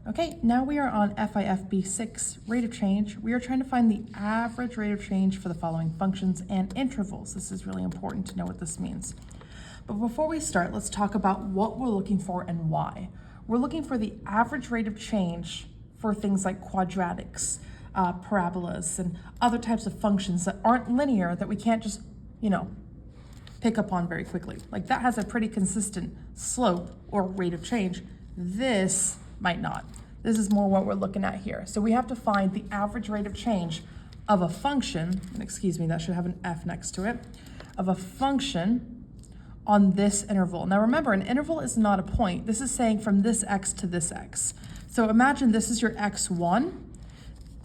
Okay, now we are on FIF.B.6, rate of change. We are trying to find the average rate of change for the following functions and intervals. This is really important to know what this means. But before we start, let's talk about what we're looking for and why. We're looking for the average rate of change for things like quadratics, parabolas, and other types of functions that aren't linear that we can't just, pick up on very quickly. Like that has a pretty consistent slope or rate of change. This might not. This is more what we're looking at here. So we have to find the average rate of change of a function, and excuse me, that should have an F next to it, of a function on this interval. Now remember, an interval is not a point. This is saying from this x to this x. So imagine this is your x1,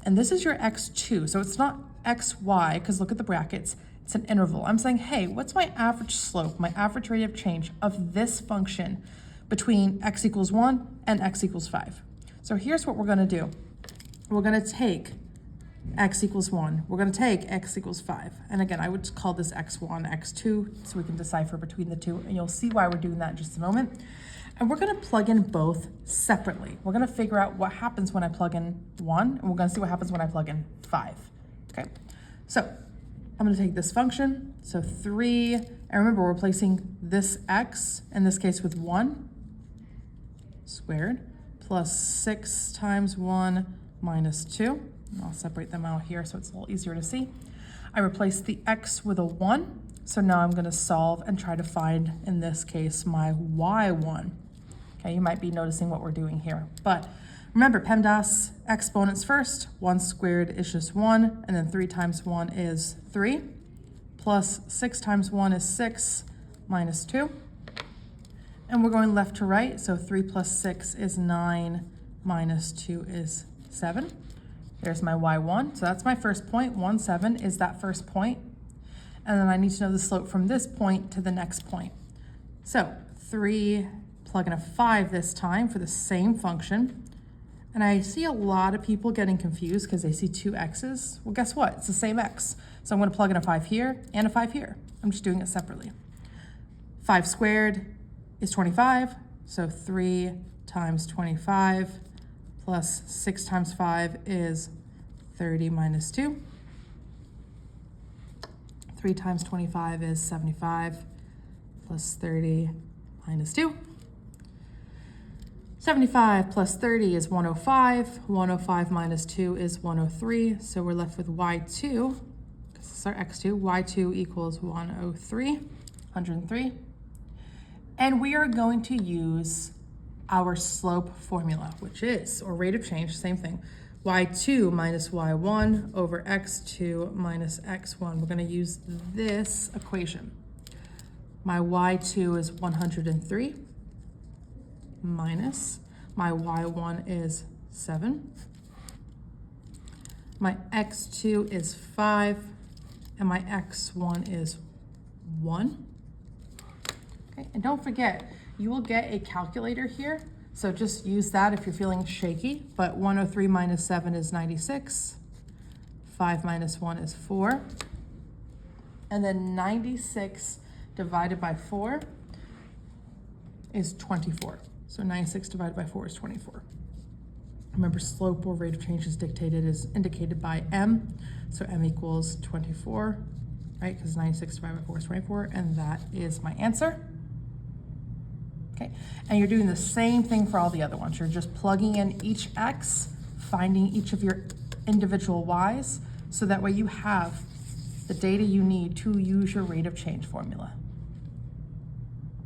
and this is your x2. So it's not xy, because look at the brackets, it's an interval. I'm saying, hey, what's my average slope, my average rate of change of this function between x equals 1 and x equals 5. So here's what we're going to do. We're going to take x equals 1. We're going to take x equals 5. And again, I would just call this x1, x2, so we can decipher between the two. And you'll see why we're doing that in just a moment. And we're going to plug in both separately. We're going to figure out what happens when I plug in 1, and we're going to see what happens when I plug in 5. Okay, so I'm going to take this function, so 3, and remember we're replacing this x, in this case with 1, squared, plus 6 times 1 minus 2. I'll separate them out here so it's a little easier to see. I replaced the x with a 1, so now I'm going to solve and try to find, in this case, my y1. Okay, you might be noticing what we're doing here, but remember PEMDAS, exponents first. 1 squared is just 1, and then 3 times 1 is 3, plus 6 times 1 is 6, minus 2. And we're going left to right, so 3 plus 6 is 9, minus 2 is 7. There's my y1, so that's my first point. 1, 7 is that first point. And then I need to know the slope from this point to the next point. So 3, plug in a 5 this time for the same function. And I see a lot of people getting confused because they see 2 x's. Well, guess what? It's the same x. So I'm going to plug in a 5 here and a 5 here. I'm just doing it separately. 5 squared is 25, so 3 times 25 plus 6 times 5 is 30 minus 2. 3 times 25 is 75 plus 30 minus 2. 75 plus 30 is 105. 105 minus 2 is 103, so we're left with y2, because this is our x2, y2 equals 103. And we are going to use our slope formula, which is, or rate of change, same thing, y2 minus y1 over x2 minus x1. We're going to use this equation. My y2 is 103 minus my y1 is 7. My x2 is 5, and my x1 is 1. Okay, and don't forget, you will get a calculator here, so just use that if you're feeling shaky. But 103 minus 7 is 96. 5 minus 1 is 4. And then 96 divided by 4 is 24. So 96 divided by 4 is 24. Remember, slope or rate of change is indicated by m. So m equals 24, right? Because 96 divided by 4 is 24, and that is my answer. Okay, and you're doing the same thing for all the other ones. You're just plugging in each x, finding each of your individual y's, so that way you have the data you need to use your rate of change formula.